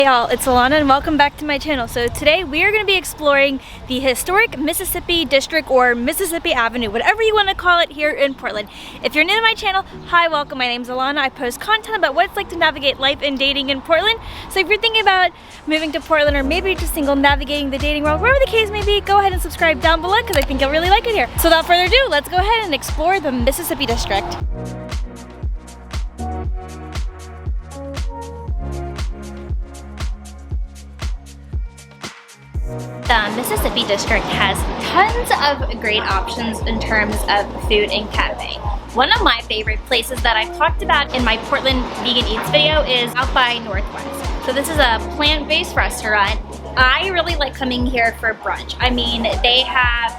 Hey y'all, it's Ilana and welcome back to my channel. So today we are going to be exploring the historic Mississippi District or Mississippi Avenue, whatever you want to call it here in Portland. If you're new to my channel, hi, welcome. My name's Ilana. I post content about what it's like to navigate life and dating in Portland. So if you're thinking about moving to Portland or maybe just single navigating the dating world, wherever the case may be, go ahead and subscribe down below because I think you'll really like it here. So without further ado, let's go ahead and explore the Mississippi District. The Mississippi District has tons of great options in terms of food and cafe. One of my favorite places that I've talked about in my Portland Vegan Eats video is out by Northwest. So this is a plant-based restaurant. I really like coming here for brunch. I mean, they have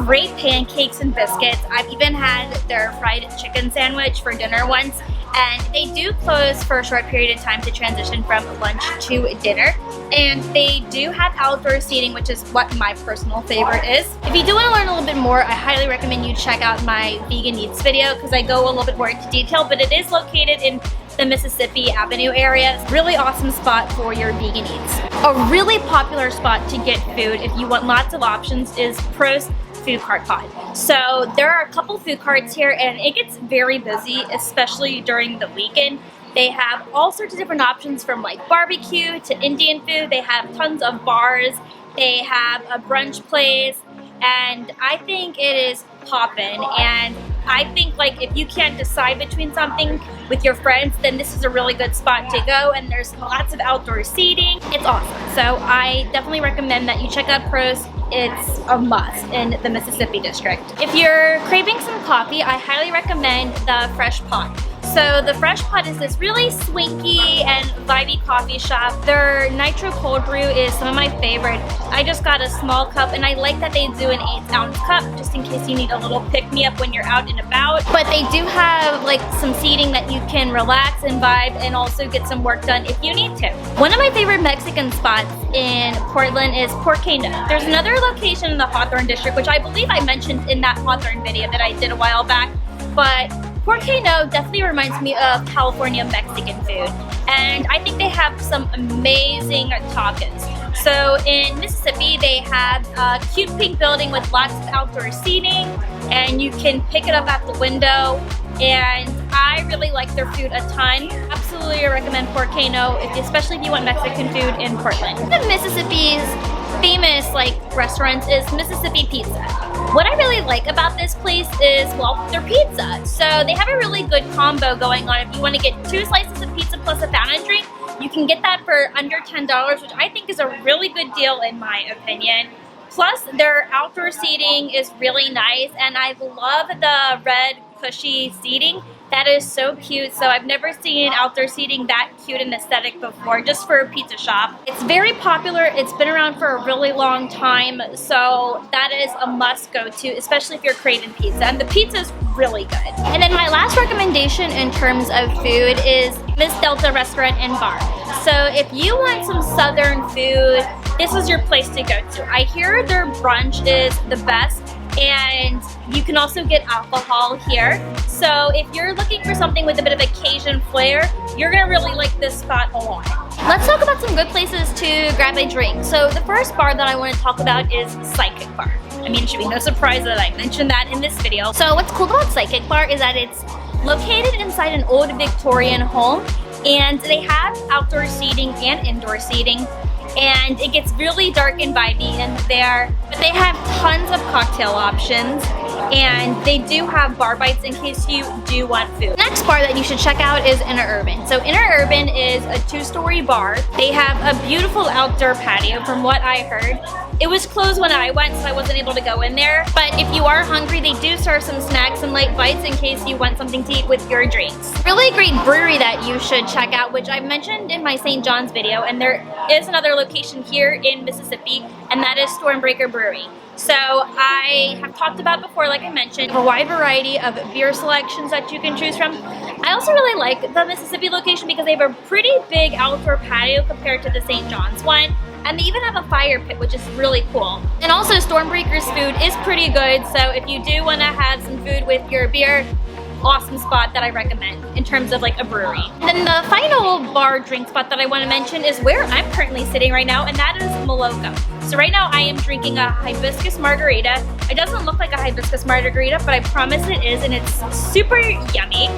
great pancakes and biscuits. I've even had their fried chicken sandwich for dinner once, and they do close for a short period of time to transition from lunch to dinner. And they do have outdoor seating, which is what my personal favorite is. If you do want to learn a little bit more, I highly recommend you check out my Vegan Eats video because I go a little bit more into detail, but it is located in the Mississippi Avenue area. It's a really awesome spot for your vegan eats. A really popular spot to get food if you want lots of options is Pro's food cart pod. So there are a couple food carts here and it gets very busy, especially during the weekend. They have all sorts of different options from like barbecue to Indian food. They have tons of bars. They have a brunch place, and I think it is poppin'. And I think like if you can't decide between something with your friends, then this is a really good spot to go, and there's lots of outdoor seating. It's awesome. So I definitely recommend that you check out Pro's. It's a must in the Mississippi District. If you're craving some coffee, I highly recommend the Fresh Pot. So the Fresh Pot is this really swanky and vibey coffee shop. Their nitro cold brew is some of my favorite. I just got a small cup and I like that they do an 8-ounce cup just in case you need a little pick-me-up when you're out and about. But they do have like some seating that you can relax and vibe and also get some work done if you need to. One of my favorite Mexican spots in Portland is Porque No. There's another location in the Hawthorne District, which I believe I mentioned in that Hawthorne video that I did a while back, but Porque No definitely reminds me of California Mexican food, and I think they have some amazing tacos. So in Mississippi, they have a cute pink building with lots of outdoor seating, and you can pick it up at the window, and I really like their food a ton. Absolutely recommend Porque No, especially if you want Mexican food in Portland. The Mississippi's famous restaurants is Mississippi Pizza. What I really like about this place is, well, their pizza. So they have a really good combo going on. If you want to get 2 slices of pizza plus a fountain drink, you can get that for under $10, which I think is a really good deal in my opinion. Plus, their outdoor seating is really nice, and I love the red cushy seating. That is so cute. So I've never seen outdoor seating that cute and aesthetic before, just for a pizza shop. It's very popular. It's been around for a really long time, so that is a must go to, especially if you're craving pizza. And the pizza is really good. And then my last recommendation in terms of food is Miss Delta Restaurant and Bar. So if you want some southern food, this is your place to go to. I hear their brunch is the best, and you can also get alcohol here. So if you're looking for something with a bit of a Cajun flair, you're gonna really like this spot a lot. Let's talk about some good places to grab a drink. So the first bar that I want to talk about is Psychic Bar. I mean, it should be no surprise that I mentioned that in this video. So what's cool about Psychic Bar is that it's located inside an old Victorian home, and they have outdoor seating and indoor seating. And it gets really dark and vibey in there, but they have tons of cocktail options, and they do have bar bites in case you do want food. Next bar that you should check out is Inner Urban. So Inner Urban is a 2-story bar. They have a beautiful outdoor patio from what I heard. It was closed when I went, so I wasn't able to go in there. But if you are hungry, they do serve some snacks and light bites in case you want something to eat with your drinks. Really great brewery that you should check out, which I mentioned in my St. John's video, and there is another location here in Mississippi, and that is Stormbreaker Brewery. So I have talked about before, like I mentioned, a wide variety of beer selections that you can choose from. I also really like the Mississippi location because they have a pretty big outdoor patio compared to the St. John's one. And they even have a fire pit, which is really cool. And also Stormbreaker's food is pretty good, so if you do want to have some food with your beer, awesome spot that I recommend in terms of like a brewery. And then the final bar drink spot that I want to mention is where I'm currently sitting right now, and that is Malco. So right now I am drinking a hibiscus margarita. It doesn't look like a hibiscus margarita, but I promise it is, and it's super yummy.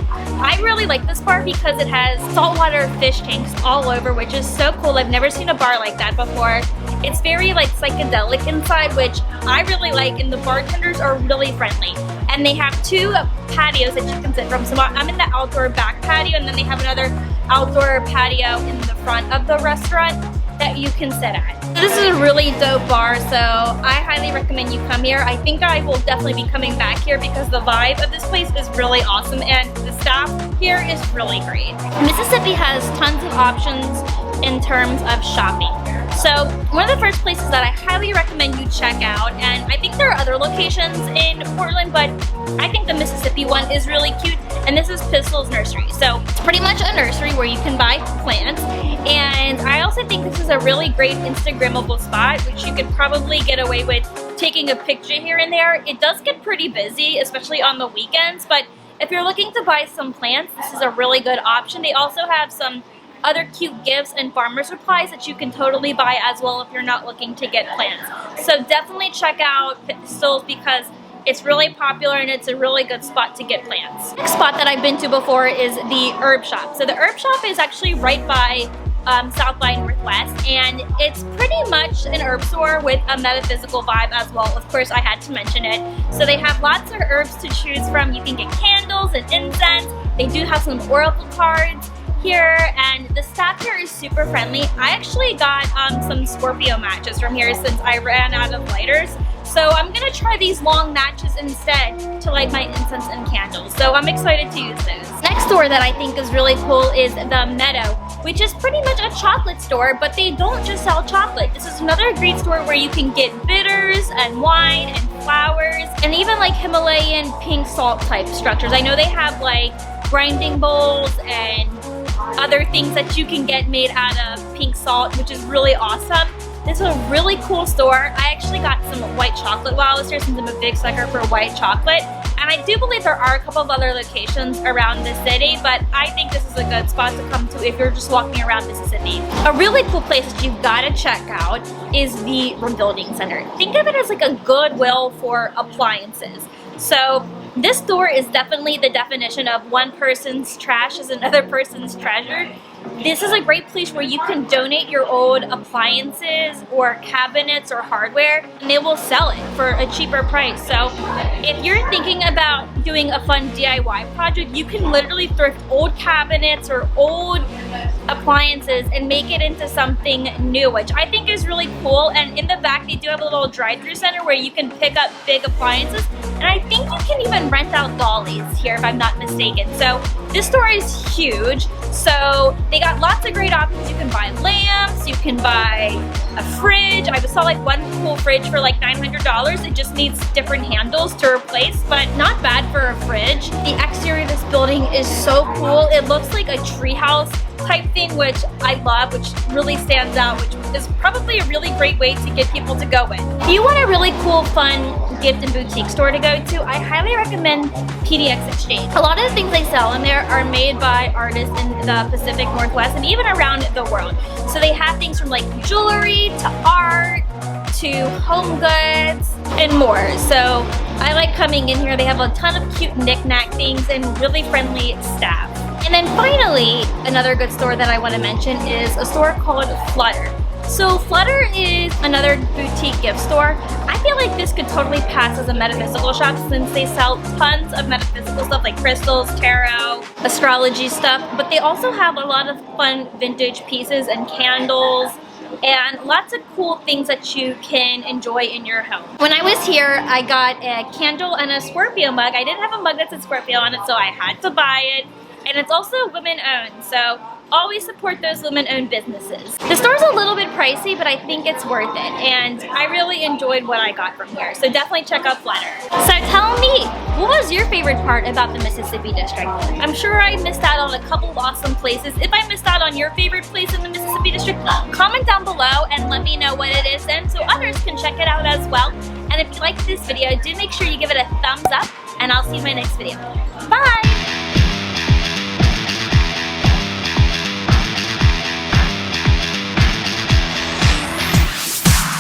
I really like this bar because it has saltwater fish tanks all over, which is so cool. I've never seen a bar like that before. It's very like psychedelic inside, which I really like, and the bartenders are really friendly. And they have 2 patios that you can sit from. So I'm in the outdoor back patio, and then they have another outdoor patio in the front of the restaurant that you can sit at. So this is a really dope bar, so I highly recommend you come here. I think I will definitely be coming back here because the vibe of this place is really awesome, and the staff here is really great. Mississippi has tons of options in terms of shopping. So one of the first places that I highly recommend you check out, and I think there are other locations in Portland, but I think the Mississippi one is really cute, and this is Pistol's Nursery. So it's pretty much a nursery where you can buy plants, and I also think this is a really great Instagrammable spot, which you could probably get away with taking a picture here and there. It does get pretty busy, especially on the weekends, but if you're looking to buy some plants, this is a really good option. They also have some other cute gifts and farmer supplies that you can totally buy as well if you're not looking to get plants. So definitely check out Pistols because it's really popular and it's a really good spot to get plants. Next spot that I've been to before is the herb shop. So the herb shop is actually right by South by Northwest, and it's pretty much an herb store with a metaphysical vibe as well. Of course, I had to mention it. So they have lots of herbs to choose from. You can get candles and incense. They do have some oracle cards here, and the staff here is super friendly. I actually got some Scorpio matches from here since I ran out of lighters. So I'm gonna try these long matches instead to light my incense and candles. So I'm excited to use those. Next store that I think is really cool is the Meadow, which is pretty much a chocolate store, but they don't just sell chocolate. This is another great store where you can get bitters and wine and flowers and even like Himalayan pink salt type structures. I know they have like grinding bowls and other things that you can get made out of pink salt, which is really awesome. This is a really cool store. I actually got some white chocolate while I was here since I'm a big sucker for white chocolate. And I do believe there are a couple of other locations around the city, but I think this is a good spot to come to if you're just walking around Mississippi. A really cool place that you've got to check out is the Rebuilding Center. Think of it as like a Goodwill for appliances. So this store is definitely the definition of one person's trash is another person's treasure. This is a great place where you can donate your old appliances or cabinets or hardware, and they will sell it for a cheaper price. So if you're thinking about doing a fun DIY project, you can literally thrift old cabinets or old appliances and make it into something new, which I think is really cool. And in the back, they do have a little drive-through center where you can pick up big appliances. And I think you can even rent out dollies here, if I'm not mistaken. So this store is huge. So they got lots of great options. You can buy lamps, you can buy a fridge. I saw like one cool fridge for like $900. It just needs different handles to replace, but not bad for a fridge. The exterior of this building is so cool. It looks like a treehouse type thing, which I love, which really stands out, which is probably a really great way to get people to go in. If you want a really cool, fun gift and boutique store to go to, I highly recommend PDX Exchange. A lot of the things they sell in there are made by artists in the Pacific Northwest and even around the world. So they have things from like jewelry to art to home goods and more. So I like coming in here. They have a ton of cute knick-knack things and really friendly staff. And then finally, another good store that I want to mention is a store called Flutter. So Flutter is another boutique gift store. I feel like this could totally pass as a metaphysical shop since they sell tons of metaphysical stuff like crystals, tarot, astrology stuff, but they also have a lot of fun vintage pieces and candles and lots of cool things that you can enjoy in your home. When I was here, I got a candle and a Scorpio mug. I didn't have a mug that said Scorpio on it, so I had to buy it. And it's also women-owned, so always support those women-owned businesses. The store's a little bit pricey, but I think it's worth it, and I really enjoyed what I got from here, so definitely check out Flutter. So tell me, what was your favorite part about the Mississippi District? I'm sure I missed out on a couple of awesome places. If I missed out on your favorite place in the Mississippi District, comment down below and let me know what it is then so others can check it out as well. And if you liked this video, do make sure you give it a thumbs up, and I'll see you in my next video. Bye!